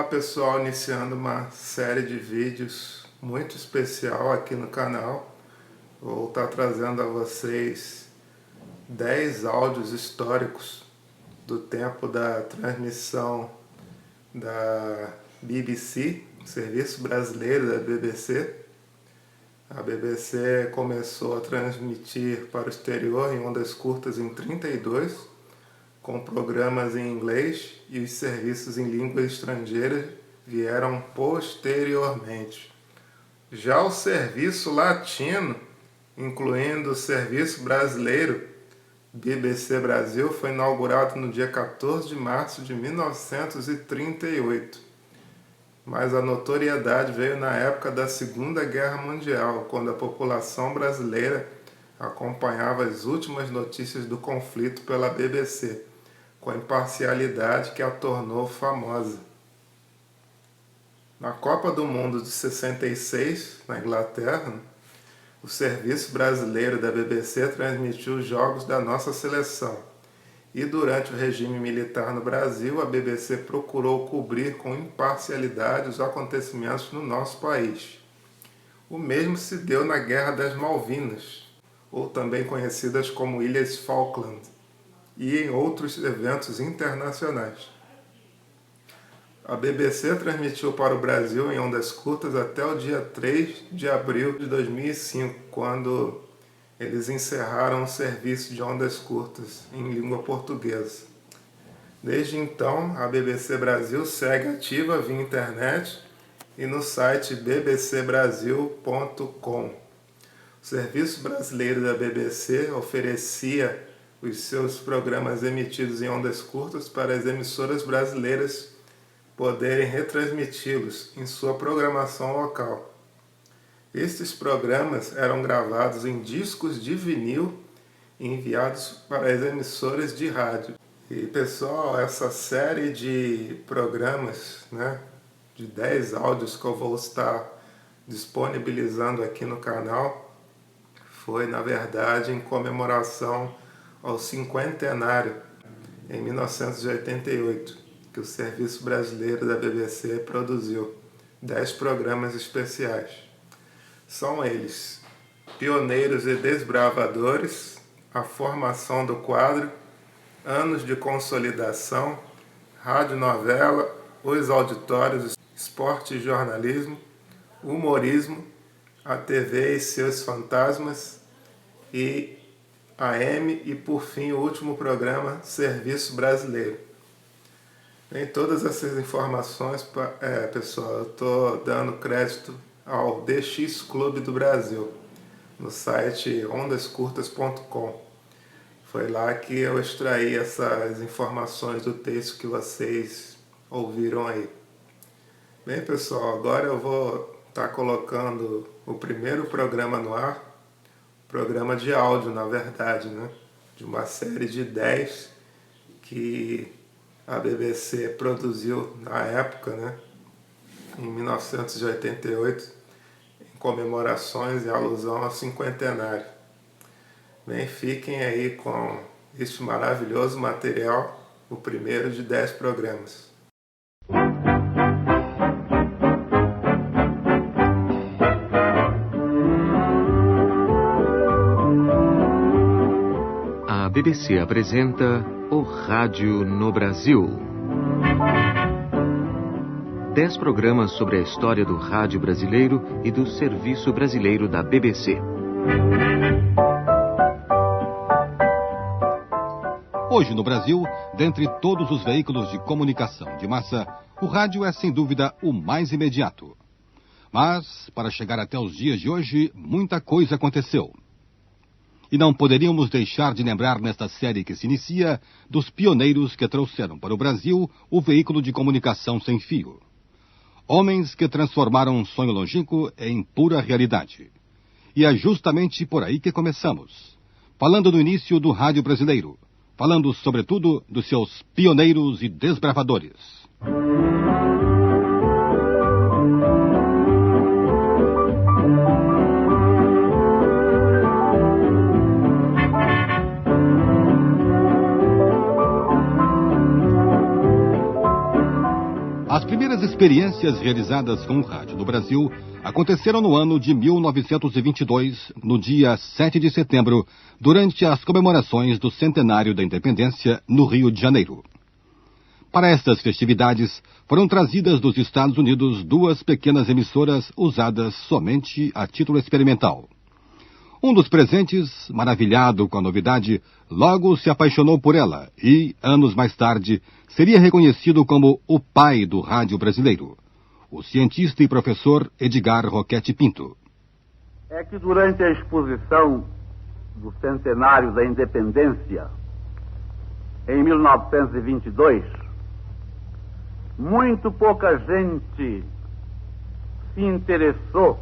pessoal, iniciando uma série de vídeos muito especial aqui no canal. Vou estar trazendo a vocês 10 áudios históricos do tempo da transmissão da BBC, Serviço Brasileiro da BBC. A BBC começou a transmitir para o exterior em ondas curtas em 32, com programas em inglês, e os serviços em língua estrangeira vieram posteriormente. Já o serviço latino, incluindo o serviço brasileiro, BBC Brasil, foi inaugurado no dia 14 de março de 1938. Mas a notoriedade veio na época da Segunda Guerra Mundial, quando a população brasileira acompanhava as últimas notícias do conflito pela BBC, com a imparcialidade que a tornou famosa. Na Copa do Mundo de 66, na Inglaterra, o Serviço Brasileiro da BBC transmitiu os jogos da nossa seleção. E durante o regime militar no Brasil, a BBC procurou cobrir com imparcialidade os acontecimentos no nosso país. O mesmo se deu na Guerra das Malvinas, ou também conhecidas como Ilhas Falkland, e em outros eventos internacionais. A BBC transmitiu para o Brasil em ondas curtas até o dia 3 de abril de 2005, quando eles encerraram o serviço de ondas curtas em língua portuguesa. Desde então, a BBC Brasil segue ativa via internet e no site bbcbrasil.com. O Serviço Brasileiro da BBC oferecia os seus programas emitidos em ondas curtas para as emissoras brasileiras poderem retransmiti-los em sua programação local. Estes programas eram gravados em discos de vinil e enviados para as emissoras de rádio. E pessoal, essa série de programas, de 10 áudios que eu vou estar disponibilizando aqui no canal, foi na verdade em comemoração ao cinquentenário, em 1988, que o Serviço Brasileiro da BBC produziu 10 programas especiais. São eles: Pioneiros e Desbravadores, A Formação do Quadro, Anos de Consolidação, Radionovela, Os Auditórios, Esporte e Jornalismo, Humorismo, a TV e seus fantasmas, e AM, e por fim o último programa, Serviço Brasileiro. Em todas essas informações, pessoal, eu estou dando crédito ao DX Clube do Brasil, no site ondascurtas.com. Foi lá que eu extraí essas informações do texto que vocês ouviram aí. Bem, pessoal, agora eu vou estar colocando o primeiro programa no ar, programa de áudio, na verdade, de uma série de 10 que a BBC produziu na época, em 1988, em comemorações e alusão ao cinquentenário. Bem, fiquem aí com este maravilhoso material, o primeiro de 10 programas. A BBC apresenta o Rádio no Brasil. 10 programas sobre a história do rádio brasileiro e do Serviço Brasileiro da BBC. Hoje no Brasil, dentre todos os veículos de comunicação de massa, o rádio é sem dúvida o mais imediato. Mas, para chegar até os dias de hoje, muita coisa aconteceu. E não poderíamos deixar de lembrar nesta série que se inicia dos pioneiros que trouxeram para o Brasil o veículo de comunicação sem fio. Homens que transformaram um sonho longínquo em pura realidade. E é justamente por aí que começamos, falando do início do rádio brasileiro, falando sobretudo dos seus pioneiros e desbravadores. As primeiras experiências realizadas com o rádio no Brasil aconteceram no ano de 1922, no dia 7 de setembro, durante as comemorações do centenário da independência no Rio de Janeiro. Para estas festividades, foram trazidas dos Estados Unidos 2 pequenas emissoras usadas somente a título experimental. Um dos presentes, maravilhado com a novidade, logo se apaixonou por ela e, anos mais tarde, seria reconhecido como o pai do rádio brasileiro, o cientista e professor Edgar Roquette Pinto. É que durante a exposição do centenário da independência, em 1922, muito pouca gente se interessou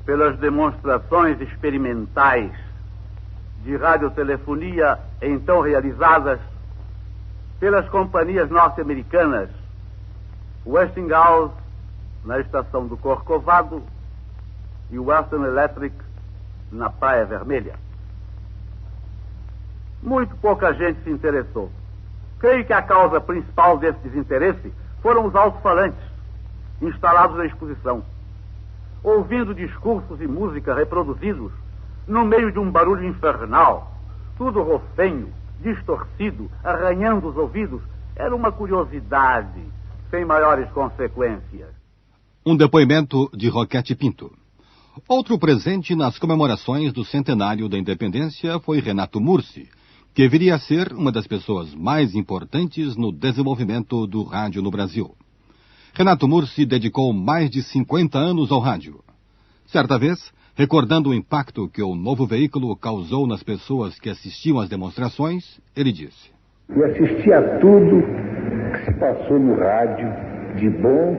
pelas demonstrações experimentais de radiotelefonia então realizadas pelas companhias norte-americanas Westinghouse na estação do Corcovado e Western Electric na Praia Vermelha. Muito pouca gente se interessou. Creio que a causa principal desse desinteresse foram os alto-falantes instalados na exposição, ouvindo discursos e música reproduzidos no meio de um barulho infernal, tudo rofenho, distorcido, arranhando os ouvidos. Era uma curiosidade, sem maiores consequências. Um depoimento de Roquette Pinto. Outro presente nas comemorações do centenário da independência foi Renato Mursi, que viria a ser uma das pessoas mais importantes no desenvolvimento do rádio no Brasil. Renato Mursi dedicou mais de 50 anos ao rádio. Certa vez, recordando o impacto que o novo veículo causou nas pessoas que assistiam às demonstrações, ele disse: Eu assisti a tudo que se passou no rádio, de bom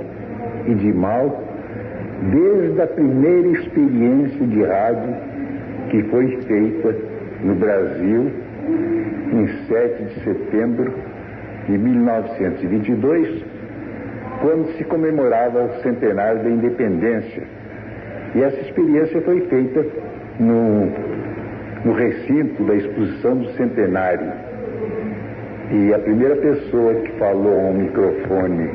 e de mal, desde a primeira experiência de rádio que foi feita no Brasil em 7 de setembro de 1922, quando se comemorava o centenário da independência. E essa experiência foi feita no recinto da exposição do centenário. E a primeira pessoa que falou a um microfone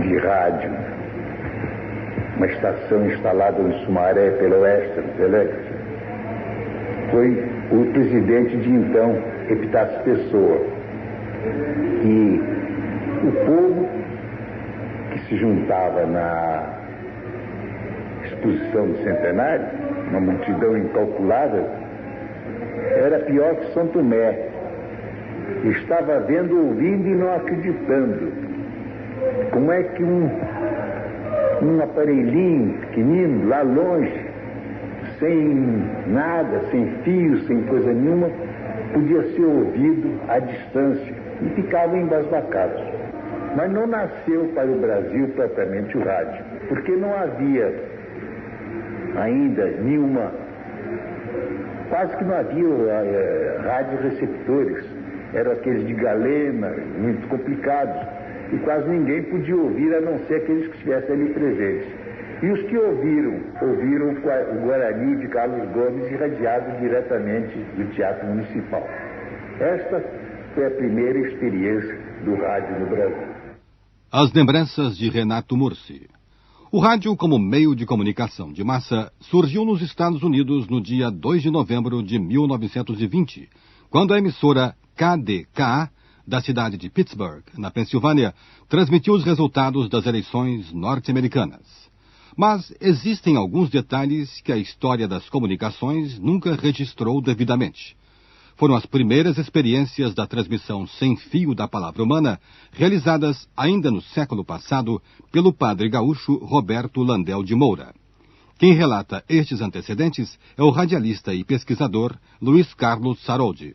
de rádio, uma estação instalada no Sumaré pela Western Electric, foi o presidente de então, Epitácio Pessoa. E o povo que se juntava na exposição do centenário, uma multidão incalculável, era pior que São Tomé. Estava vendo, ouvindo e não acreditando. Como é que um aparelhinho pequenino, lá longe, sem nada, sem fio, sem coisa nenhuma, podia ser ouvido à distância, e ficavam embasbacados. Mas não nasceu para o Brasil propriamente o rádio, porque não havia ainda nenhuma, quase que não havia radioreceptores, eram aqueles de galena, muito complicados, e quase ninguém podia ouvir, a não ser aqueles que estivessem ali presentes. E os que ouviram o Guarani de Carlos Gomes, irradiado diretamente do Teatro Municipal. Esta foi a primeira experiência do rádio no Brasil. As lembranças de Renato Mursi. O rádio, como meio de comunicação de massa, surgiu nos Estados Unidos no dia 2 de novembro de 1920, quando a emissora KDKA, da cidade de Pittsburgh, na Pensilvânia, transmitiu os resultados das eleições norte-americanas. Mas existem alguns detalhes que a história das comunicações nunca registrou devidamente. Foram as primeiras experiências da transmissão sem fio da palavra humana, realizadas ainda no século passado pelo padre gaúcho Roberto Landel de Moura. Quem relata estes antecedentes é o radialista e pesquisador Luiz Carlos Saroldi.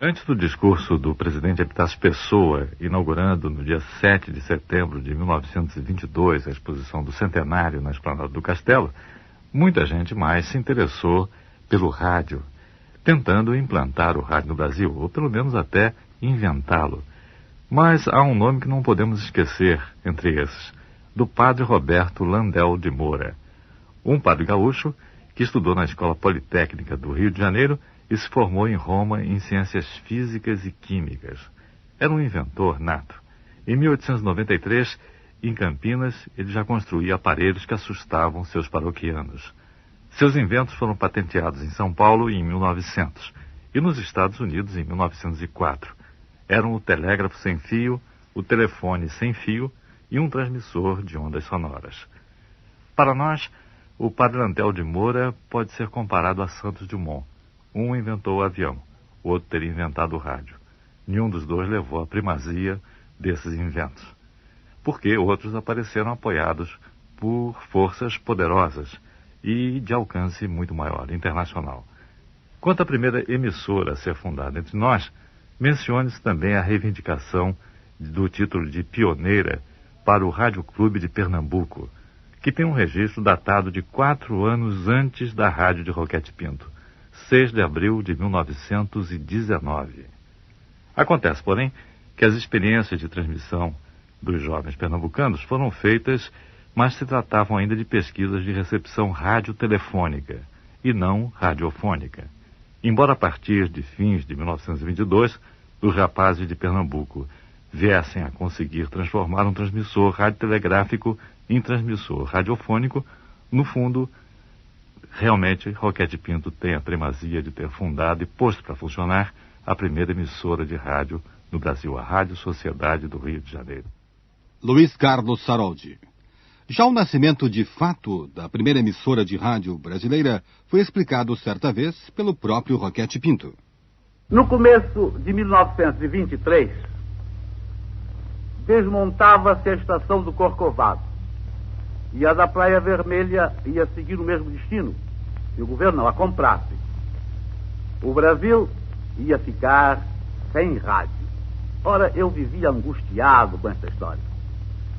Antes do discurso do presidente Epitácio Pessoa, inaugurando no dia 7 de setembro de 1922 a exposição do centenário na Esplanada do Castelo, muita gente mais se interessou pelo rádio, tentando implantar o rádio no Brasil, ou pelo menos até inventá-lo. Mas há um nome que não podemos esquecer entre esses, do padre Roberto Landel de Moura, um padre gaúcho que estudou na Escola Politécnica do Rio de Janeiro e se formou em Roma em ciências físicas e químicas. Era um inventor nato Em 1893, em Campinas, ele já construía aparelhos que assustavam seus paroquianos. Seus inventos foram patenteados em São Paulo em 1900 e nos Estados Unidos em 1904. Eram o telégrafo sem fio, o telefone sem fio e um transmissor de ondas sonoras. Para nós, o padre Lantel de Moura pode ser comparado a Santos Dumont. Um inventou o avião, o outro teria inventado o rádio. Nenhum dos dois levou a primazia desses inventos, porque outros apareceram apoiados por forças poderosas e de alcance muito maior, internacional. Quanto à primeira emissora a ser fundada entre nós, mencione-se também a reivindicação do título de pioneira para o Rádio Clube de Pernambuco, que tem um registro datado de 4 anos antes da rádio de Roquete Pinto, 6 de abril de 1919. Acontece, porém, que as experiências de transmissão dos jovens pernambucanos foram feitas, mas se tratavam ainda de pesquisas de recepção radiotelefônica e não radiofônica. Embora a partir de fins de 1922, os rapazes de Pernambuco viessem a conseguir transformar um transmissor radiotelegráfico em transmissor radiofônico, no fundo, realmente, Roquete Pinto tem a primazia de ter fundado e posto para funcionar a primeira emissora de rádio no Brasil, a Rádio Sociedade do Rio de Janeiro. Luiz Carlos Saroldi. Já o nascimento de fato da primeira emissora de rádio brasileira foi explicado certa vez pelo próprio Roquete Pinto. No começo de 1923, desmontava-se a estação do Corcovado e a da Praia Vermelha ia seguir o mesmo destino, se o governo não a comprasse. O Brasil ia ficar sem rádio. Ora, eu vivia angustiado com essa história,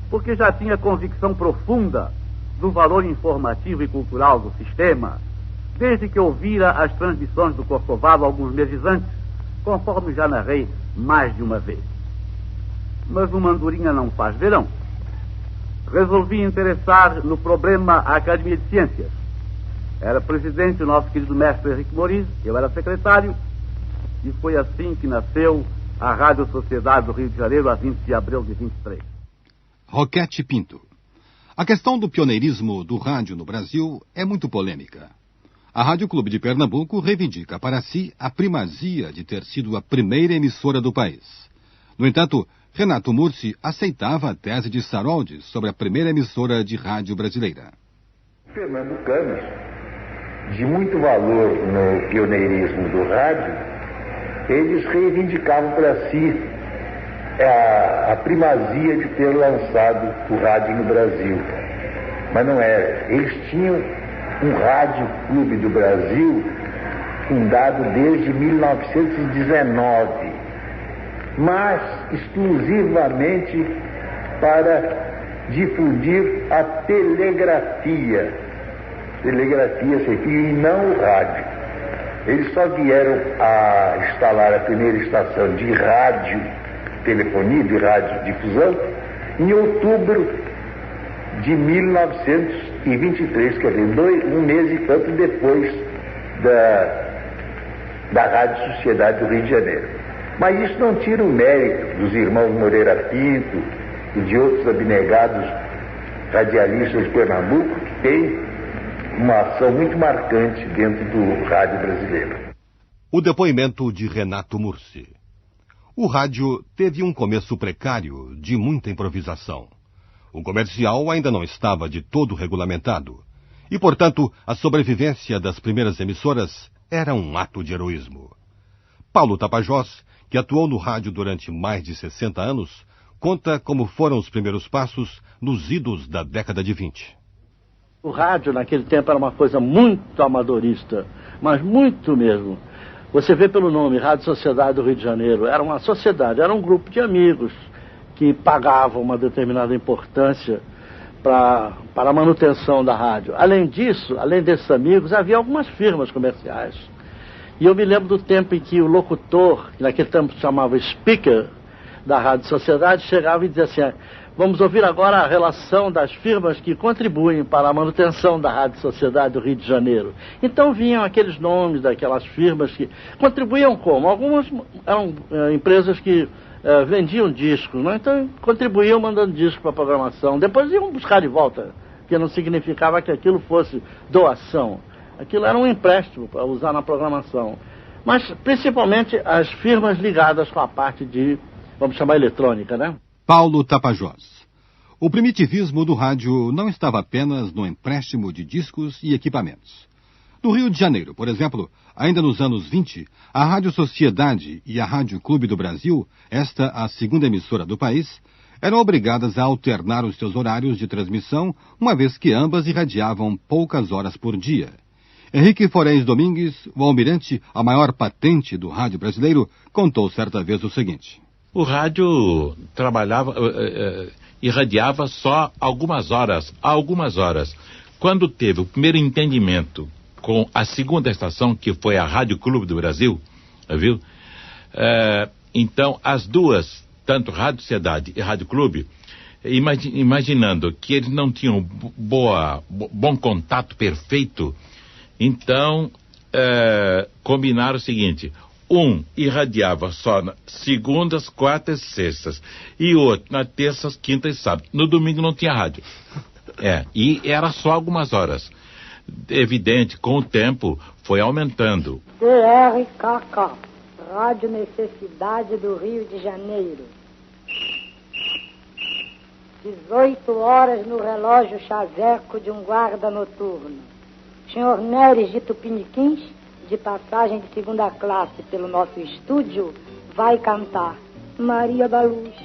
porque já tinha convicção profunda do valor informativo e cultural do sistema, desde que ouvira as transmissões do Corcovado alguns meses antes, conforme já narrei mais de uma vez. Mas uma andorinha não faz verão. Resolvi interessar no problema a Academia de Ciências. Era presidente o nosso querido mestre Henrique Moriz, eu era secretário, e foi assim que nasceu a Rádio Sociedade do Rio de Janeiro, a 20 de abril de 23. Roquete Pinto. A questão do pioneirismo do rádio no Brasil é muito polêmica. A Rádio Clube de Pernambuco reivindica para si a primazia de ter sido a primeira emissora do país. No entanto, Renato Mursi aceitava a tese de Saroldi sobre a primeira emissora de rádio brasileira. Pernambucanos, de muito valor no pioneirismo do rádio, eles reivindicavam para si a primazia de ter lançado o rádio no Brasil. Mas não era. Eles tinham um Rádio Clube do Brasil fundado desde 1919, mas exclusivamente para difundir a telegrafia sem fio e não o rádio. Eles só vieram a instalar a primeira estação de radiotelefonia, de radiodifusão, em outubro de 1923, quer dizer, um mês e tanto depois da Rádio Sociedade do Rio de Janeiro. Mas isso não tira o mérito dos irmãos Moreira Pinto e de outros abnegados radialistas de Pernambuco, que têm uma ação muito marcante dentro do rádio brasileiro. O depoimento de Renato Mursi. O rádio teve um começo precário, de muita improvisação. O comercial ainda não estava de todo regulamentado. E, portanto, a sobrevivência das primeiras emissoras era um ato de heroísmo. Paulo Tapajós, que atuou no rádio durante mais de 60 anos, conta como foram os primeiros passos nos idos da década de 20. O rádio, naquele tempo, era uma coisa muito amadorista, mas muito mesmo. Você vê pelo nome, Rádio Sociedade do Rio de Janeiro, era uma sociedade, era um grupo de amigos que pagavam uma determinada importância para a manutenção da rádio. Além disso, além desses amigos, havia algumas firmas comerciais. E eu me lembro do tempo em que o locutor, que naquele tempo se chamava speaker da Rádio Sociedade, chegava e dizia assim: vamos ouvir agora a relação das firmas que contribuem para a manutenção da Rádio Sociedade do Rio de Janeiro. Então vinham aqueles nomes daquelas firmas que contribuíam como? Algumas eram empresas que vendiam discos, né? Então contribuíam mandando discos para a programação. Depois iam buscar de volta, que não significava que aquilo fosse doação. Aquilo era um empréstimo para usar na programação. Mas principalmente as firmas ligadas com a parte de, vamos chamar, eletrônica, né? Paulo Tapajós. O primitivismo do rádio não estava apenas no empréstimo de discos e equipamentos. No Rio de Janeiro, por exemplo, ainda nos anos 20, a Rádio Sociedade e a Rádio Clube do Brasil, esta a segunda emissora do país, eram obrigadas a alternar os seus horários de transmissão, uma vez que ambas irradiavam poucas horas por dia. Henrique Forés Domingues, o almirante, a maior patente do rádio brasileiro, contou certa vez o seguinte: o rádio irradiava só algumas horas. Quando teve o primeiro entendimento com a segunda estação, que foi a Rádio Clube do Brasil, viu? Então, as duas, tanto Rádio Sociedade e Rádio Clube, imaginando que eles não tinham bom contato perfeito, então combinaram o seguinte: um irradiava só nas segundas, quartas e sextas, e outro nas terças, quintas e sábados. No domingo não tinha rádio. E era só algumas horas. Evidente, com o tempo, foi aumentando. DRKK, Rádio Necessidade do Rio de Janeiro. 18 horas no relógio chaveco de um guarda noturno. Senhor Neres de Tupiniquins, de passagem de segunda classe pelo nosso estúdio, vai cantar Maria da Luz,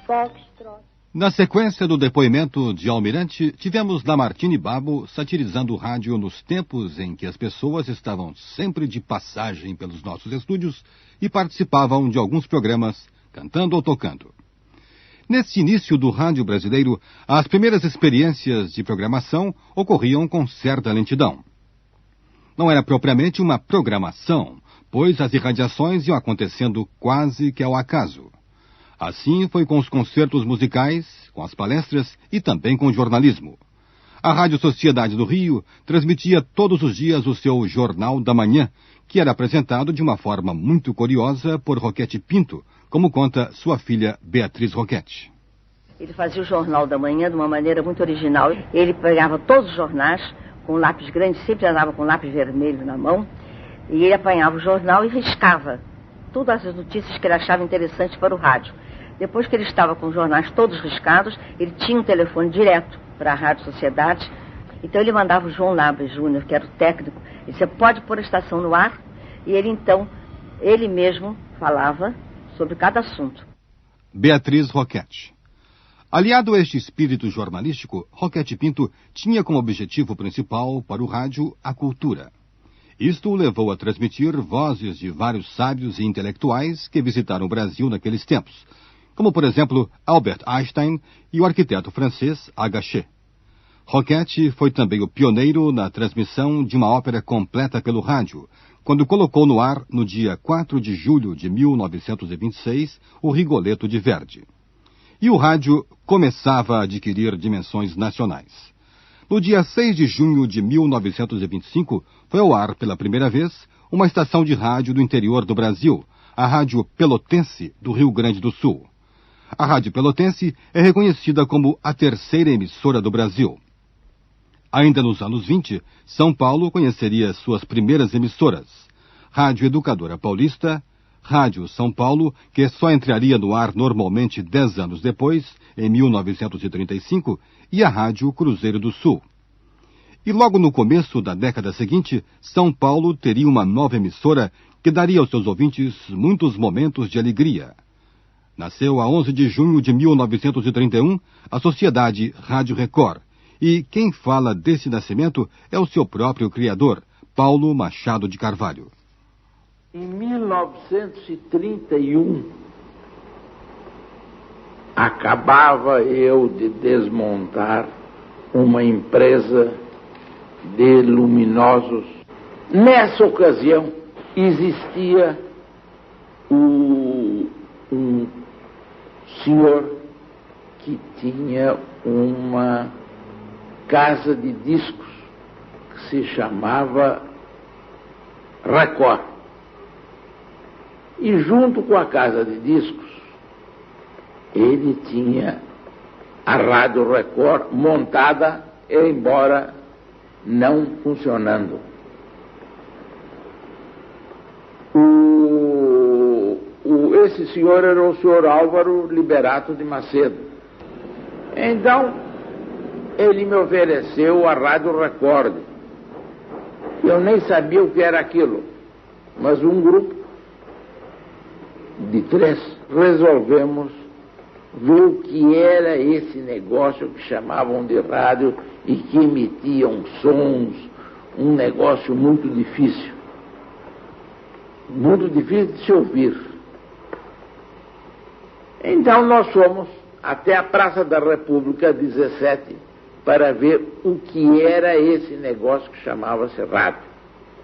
Foxtrot. Na sequência do depoimento de Almirante, tivemos Lamartine Babo satirizando o rádio nos tempos em que as pessoas estavam sempre de passagem pelos nossos estúdios e participavam de alguns programas, cantando ou tocando. Nesse início do rádio brasileiro, as primeiras experiências de programação ocorriam com certa lentidão. Não era propriamente uma programação, pois as irradiações iam acontecendo quase que ao acaso. Assim foi com os concertos musicais, com as palestras e também com o jornalismo. A Rádio Sociedade do Rio transmitia todos os dias o seu Jornal da Manhã, que era apresentado de uma forma muito curiosa por Roquete Pinto, como conta sua filha Beatriz Roquete. Ele fazia o Jornal da Manhã de uma maneira muito original. Ele pegava todos os jornais com lápis grande, sempre andava com lápis vermelho na mão, e ele apanhava o jornal e riscava todas as notícias que ele achava interessantes para o rádio. Depois que ele estava com os jornais todos riscados, ele tinha um telefone direto para a Rádio Sociedade. Então ele mandava o João Labras Júnior, que era o técnico, ele disse: pode pôr a estação no ar? E ele então, ele mesmo falava sobre cada assunto. Beatriz Roquete. Aliado a este espírito jornalístico, Roquete Pinto tinha como objetivo principal para o rádio a cultura. Isto o levou a transmitir vozes de vários sábios e intelectuais que visitaram o Brasil naqueles tempos, como, por exemplo, Albert Einstein e o arquiteto francês H.G. Roquete foi também o pioneiro na transmissão de uma ópera completa pelo rádio, quando colocou no ar, no dia 4 de julho de 1926, o Rigoletto de Verdi. E o rádio começava a adquirir dimensões nacionais. No dia 6 de junho de 1925, foi ao ar pela primeira vez uma estação de rádio do interior do Brasil, a Rádio Pelotense, do Rio Grande do Sul. A Rádio Pelotense é reconhecida como a terceira emissora do Brasil. Ainda nos anos 20, São Paulo conheceria suas primeiras emissoras: Rádio Educadora Paulista, Rádio São Paulo, que só entraria no ar normalmente 10 anos depois, em 1935, e a Rádio Cruzeiro do Sul. E logo no começo da década seguinte, São Paulo teria uma nova emissora que daria aos seus ouvintes muitos momentos de alegria. Nasceu a 11 de junho de 1931 a Sociedade Rádio Record, e quem fala desse nascimento é o seu próprio criador, Paulo Machado de Carvalho. Em 1931, acabava eu de desmontar uma empresa de luminosos. Nessa ocasião, existia um senhor que tinha uma casa de discos que se chamava Record. E junto com a casa de discos ele tinha a Rádio Record montada, embora não funcionando. Esse senhor era o senhor Álvaro Liberato de Macedo. Então, ele me ofereceu a Rádio Record. Eu nem sabia o que era aquilo, mas um grupo de 3 resolvemos ver o que era esse negócio que chamavam de rádio e que emitiam sons, um negócio muito difícil de se ouvir. Então nós fomos até a Praça da República 17 para ver o que era esse negócio que chamava-se rádio.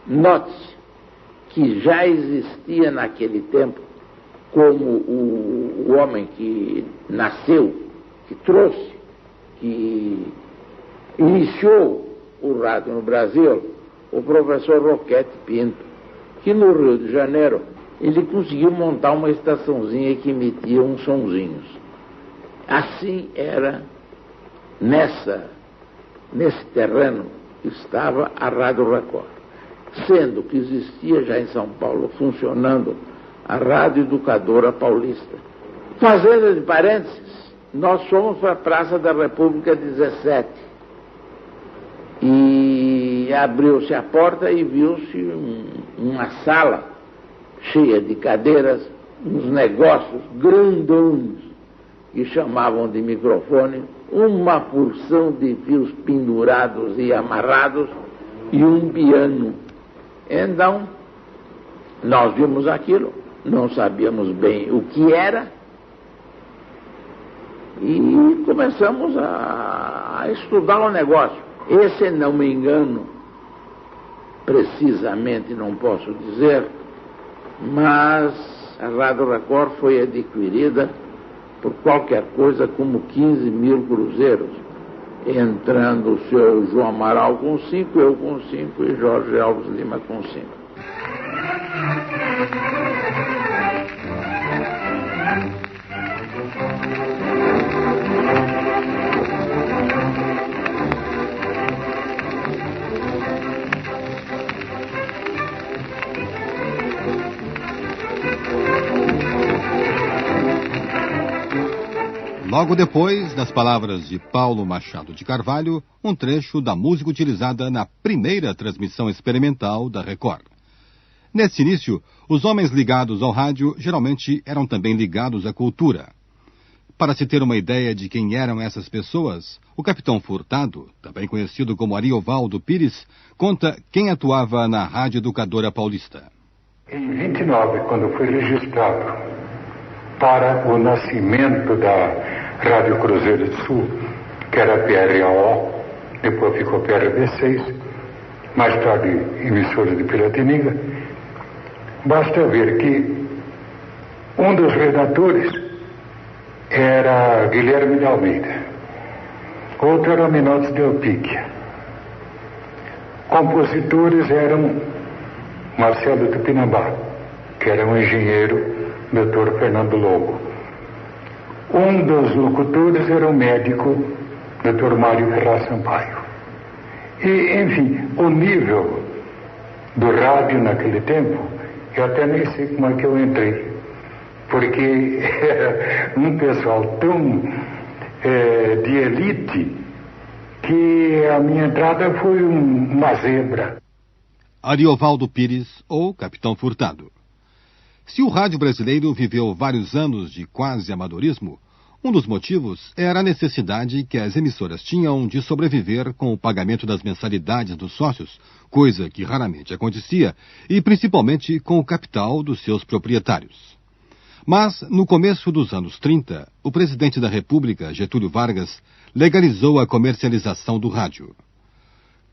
Note-se que já existia naquele tempo, como o homem que nasceu, que trouxe, que iniciou o rádio no Brasil, o professor Roquete Pinto, que no Rio de Janeiro ele conseguiu montar uma estaçãozinha que emitia uns sonzinhos. Assim era nesse terreno estava a Rádio Record, sendo que existia já em São Paulo funcionando a Rádio Educadora Paulista. Fazendo de parênteses, nós fomos para a Praça da República 17 e abriu-se a porta e viu-se uma sala cheia de cadeiras, uns negócios grandões que chamavam de microfone, uma porção de fios pendurados e amarrados e um piano. Então, nós vimos aquilo, não sabíamos bem o que era e começamos a estudar o negócio. Esse, não me engano, precisamente não posso dizer, mas a Rádio Record foi adquirida por qualquer coisa como 15 mil cruzeiros, entrando o senhor João Amaral com 5, eu com 5 e Jorge Alves Lima com 5. Logo depois, das palavras de Paulo Machado de Carvalho, um trecho da música utilizada na primeira transmissão experimental da Record. Nesse início, os homens ligados ao rádio geralmente eram também ligados à cultura. Para se ter uma ideia de quem eram essas pessoas, o capitão Furtado, também conhecido como Ariovaldo Pires, conta quem atuava na Rádio Educadora Paulista. Em 29, quando fui registrado para o nascimento da Rádio Cruzeiro do Sul, que era PRAO, depois ficou PRB6, mais tarde emissora de Piratininga. Basta ver que um dos redatores era Guilherme de Almeida, outro era Minotes de Alpíquia. Compositores eram Marcelo Tupinambá, que era um engenheiro, Dr. Fernando Lobo. Um dos locutores era o médico, Dr. Mário Ferraz Sampaio. E, enfim, o nível do rádio naquele tempo, eu até nem sei como é que eu entrei, porque era um pessoal tão de elite que a minha entrada foi uma zebra. Ariovaldo Pires, ou Capitão Furtado. Se o rádio brasileiro viveu vários anos de quase amadorismo, um dos motivos era a necessidade que as emissoras tinham de sobreviver com o pagamento das mensalidades dos sócios, coisa que raramente acontecia, e principalmente com o capital dos seus proprietários. Mas, no começo dos anos 30, o presidente da República, Getúlio Vargas, legalizou a comercialização do rádio.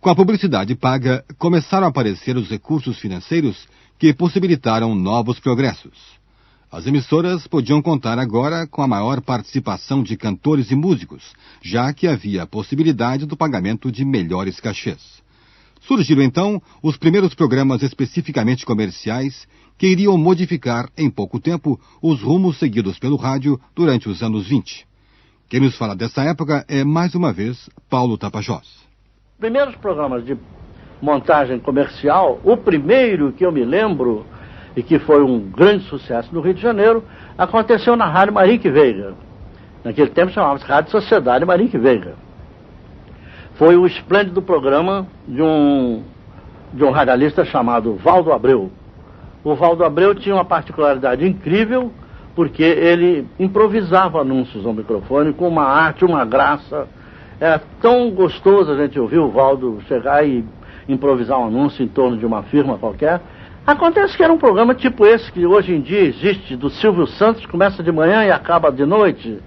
Com a publicidade paga, começaram a aparecer os recursos financeiros que possibilitaram novos progressos. As emissoras podiam contar agora com a maior participação de cantores e músicos, já que havia a possibilidade do pagamento de melhores cachês. Surgiram então os primeiros programas especificamente comerciais que iriam modificar em pouco tempo os rumos seguidos pelo rádio durante os anos 20. Quem nos fala dessa época é, mais uma vez, Paulo Tapajós. Primeiros programas de montagem comercial, o primeiro que eu me lembro, e que foi um grande sucesso no Rio de Janeiro, aconteceu na Rádio Marique Veiga. Naquele tempo chamava-se Rádio Sociedade Marique Veiga. Foi o esplêndido programa de um radialista chamado Valdo Abreu. O Valdo Abreu tinha uma particularidade incrível, porque ele improvisava anúncios ao microfone com uma arte, uma graça. Era tão gostoso a gente ouvir o Valdo chegar e improvisar um anúncio em torno de uma firma qualquer. Acontece que era um programa tipo esse que hoje em dia existe, do Silvio Santos, começa de manhã e acaba de noite.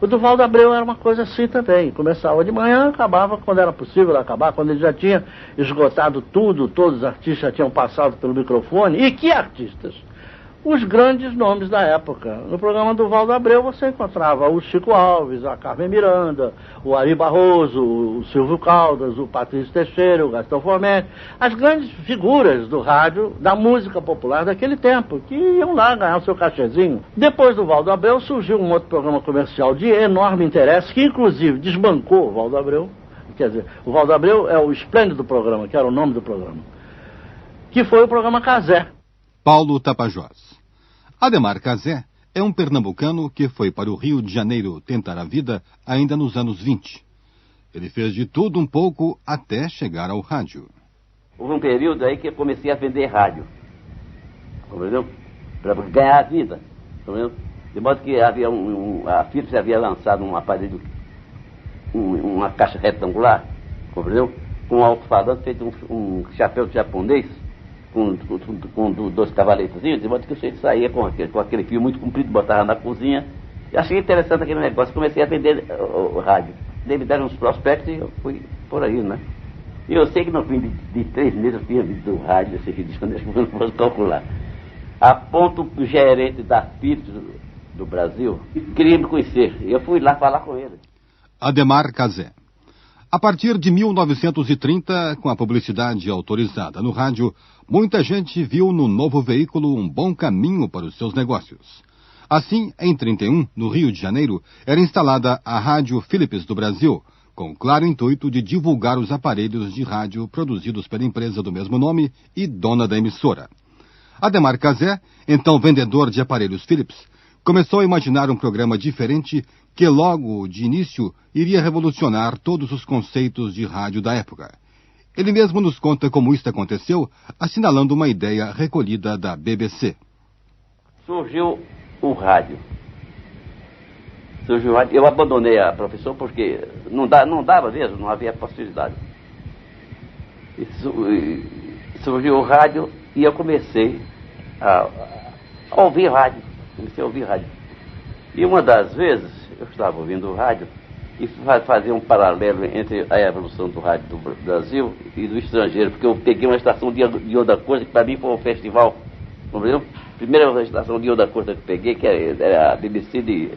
O do Valdo Abreu era uma coisa assim também. Começava de manhã, acabava quando era possível acabar, quando ele já tinha esgotado tudo, todos os artistas já tinham passado pelo microfone. E que artistas? Os grandes nomes da época. No programa do Valdo Abreu você encontrava o Chico Alves, a Carmen Miranda, o Ari Barroso, o Silvio Caldas, o Patrício Teixeira, o Gastão Formenti, as grandes figuras do rádio, da música popular daquele tempo, que iam lá ganhar o seu cachezinho. Depois do Valdo Abreu surgiu um outro programa comercial de enorme interesse, que inclusive desbancou o Valdo Abreu. Quer dizer, o Valdo Abreu é o esplêndido programa, que era o nome do programa, que foi o programa Cazé. Paulo Tapajós. Ademar Cazé é um pernambucano que foi para o Rio de Janeiro tentar a vida ainda nos anos 20. Ele fez de tudo um pouco até chegar ao rádio. Houve um período aí que eu comecei a vender rádio, compreendeu? Para ganhar a vida, compreendeu? De modo que havia a Philips havia lançado um aparelho, uma caixa retangular, compreendeu? Com um alto-falante feito um chapéu japonês, com 2 cavaletezinhos, de modo que o sujeito saía com aquele fio muito comprido, botava na cozinha. Eu achei interessante aquele negócio, comecei a vender o rádio. Daí me deram uns prospectos e eu fui por aí, né? E eu sei que no fim de 3 meses eu tinha vendido o rádio, esse disco, eu não posso calcular. A ponto o gerente da Philips do Brasil queria me conhecer. Eu fui lá falar com ele. Ademar Cazé. A partir de 1930, com a publicidade autorizada no rádio, muita gente viu no novo veículo um bom caminho para os seus negócios. Assim, em 31, no Rio de Janeiro, era instalada a Rádio Philips do Brasil, com o claro intuito de divulgar os aparelhos de rádio produzidos pela empresa do mesmo nome e dona da emissora. Ademar Cazé, então vendedor de aparelhos Philips, começou a imaginar um programa diferente que logo, de início, iria revolucionar todos os conceitos de rádio da época. Ele mesmo nos conta como isso aconteceu, assinalando uma ideia recolhida da BBC. Surgiu o rádio. Eu abandonei a profissão porque não dava mesmo, não havia possibilidade. Surgiu o rádio e eu comecei a ouvir rádio. E uma das vezes eu estava ouvindo o rádio e fazia um paralelo entre a evolução do rádio do Brasil e do estrangeiro, porque eu peguei uma estação de onda curta, que para mim foi um festival, compreendeu? Primeira estação de onda curta que eu peguei, que era a BBC de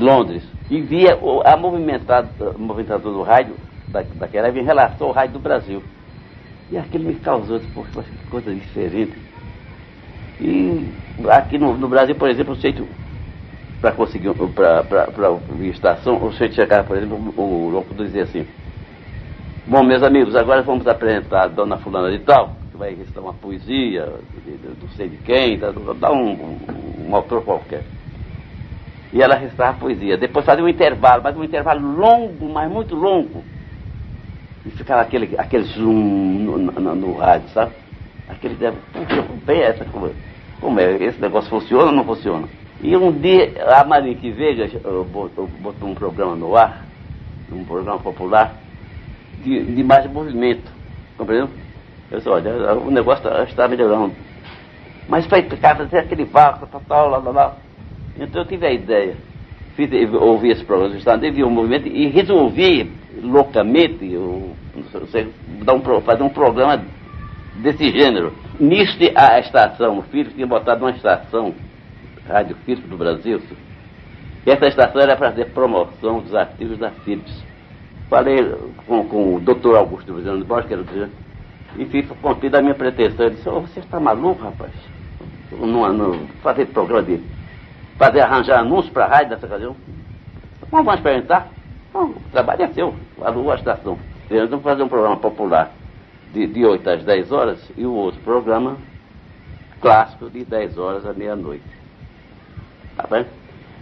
Londres, e via a movimentação do rádio daquela época em relação ao rádio do Brasil. E aquilo me causou, poxa, que coisa diferente. E aqui no Brasil, por exemplo, o sujeito, para conseguir, para ouvir estação, o sujeito chegava, por exemplo, o locutor dizia assim: bom, meus amigos, agora vamos apresentar a dona fulana de tal, que vai recitar uma poesia, não sei de quem, dá um autor qualquer. E ela recitava a poesia. Depois fazia um intervalo, mas um intervalo longo, mas muito longo. E ficava aquele zoom no rádio, sabe? Aquele bem essa coisa. Como é? Esse negócio funciona ou não funciona? E um dia a Marique Veiga botou um programa no ar, um programa popular, de mais movimento, compreendeu? Eu disse, olha, o negócio está melhorando. Mas para fazer aquele vácuo, tal, lá. Então eu tive a ideia, ouvi esse programa, vi o movimento e resolvi loucamente fazer um programa desse gênero. Nisso a estação, o Philips tinha botado uma estação, Rádio Philips do Brasil, e essa estação era para fazer promoção dos artigos da Philips. Falei com o Dr. Augusto Viziano de Borges, que era E contei da minha pretensão. Ele disse, você está maluco, rapaz? Não fazer programa de... arranjar anúncios para a rádio dessa ocasião. Vamos experimentar? Bom, o trabalho é seu, alugou a estação. Vamos fazer um programa popular de 8 às 10 horas e o outro programa clássico de 10 horas à meia-noite. Tá bem?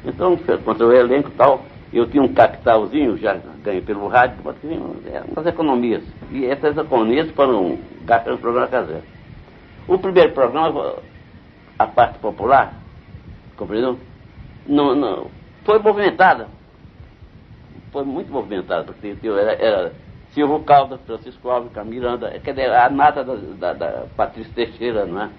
Então, quanto ao elenco e tal, eu tinha um capitalzinho, já ganhei pelo rádio, umas economias. E essas economias foram gastas no programa caseiro. O primeiro programa, a parte popular, compreendeu? Não, foi movimentada. Foi muito movimentada, porque era Silvio Caldas, Francisco Alves, Camilo Miranda, quer dizer, a nata da Patrícia Teixeira, não é?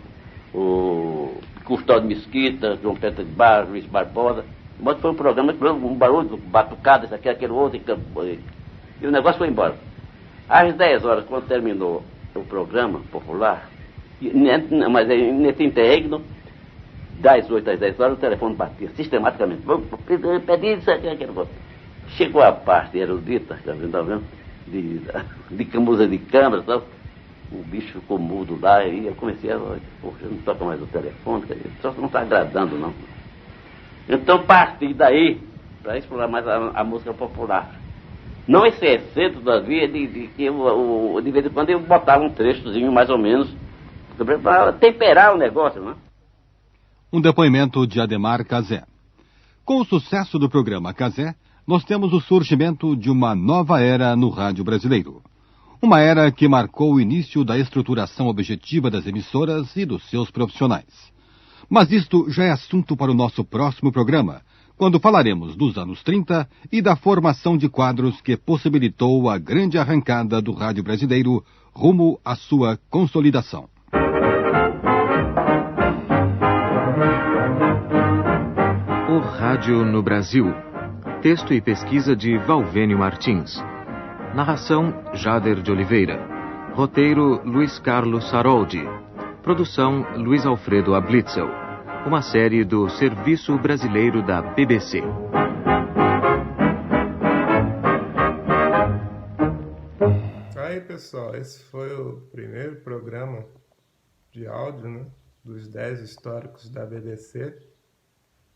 O Custódio Mesquita, João Pedro de Barros, Luiz Barbosa. Mas foi um programa que um barulho, batucada, isso aqui, aquele outro, e o negócio foi embora. Às 10 horas, quando terminou o programa popular, mas nesse interregno, das 8 às 10 horas, o telefone batia sistematicamente. Pedi isso aqui, aquele outro. Chegou a parte erudita, tá vendo? De camusa de câmara, sabe? O bicho ficou mudo lá e eu comecei a... Poxa, não toca mais o telefone, só não está agradando, não. Então, parti daí para explorar mais a música popular. Não esse excesso da via de vez em quando eu botava um trechozinho mais ou menos para temperar o negócio, né? Um depoimento de Ademar Cazé. Com o sucesso do programa Cazé, nós temos o surgimento de uma nova era no rádio brasileiro. Uma era que marcou o início da estruturação objetiva das emissoras e dos seus profissionais. Mas isto já é assunto para o nosso próximo programa, quando falaremos dos anos 30 e da formação de quadros que possibilitou a grande arrancada do rádio brasileiro rumo à sua consolidação. O rádio no Brasil. Texto e pesquisa de Valvênio Martins. Narração Jader de Oliveira. Roteiro Luiz Carlos Saroldi. Produção Luiz Alfredo Ablitzel. Uma série do Serviço Brasileiro da BBC. Aí, pessoal, esse foi o primeiro programa de áudio, né, dos 10 históricos da BBC,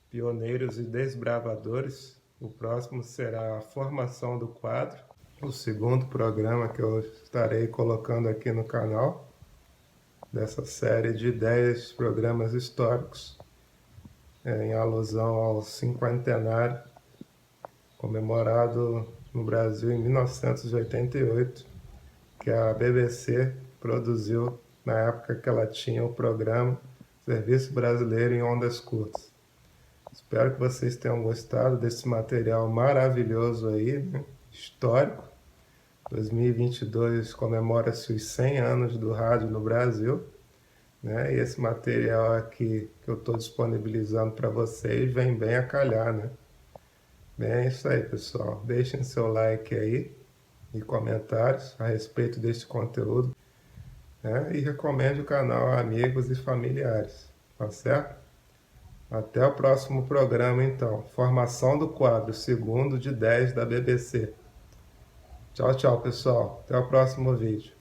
pioneiros e desbravadores. O próximo será a formação do quadro, o segundo programa que eu estarei colocando aqui no canal, dessa série de 10 programas históricos, em alusão ao cinquentenário comemorado no Brasil em 1988, que a BBC produziu na época que ela tinha o programa Serviço Brasileiro em Ondas Curtas. Espero que vocês tenham gostado desse material maravilhoso aí, né? Histórico. 2022 comemora-se os 100 anos do rádio no Brasil, né? E esse material aqui que eu estou disponibilizando para vocês vem bem a calhar, né? Bem, é isso aí, pessoal. Deixem seu like aí e comentários a respeito deste conteúdo, né? E recomende o canal a amigos e familiares, tá certo? Até o próximo programa, então. Formação do quadro, segundo de 10 da BBC. Tchau, tchau, pessoal. Até o próximo vídeo.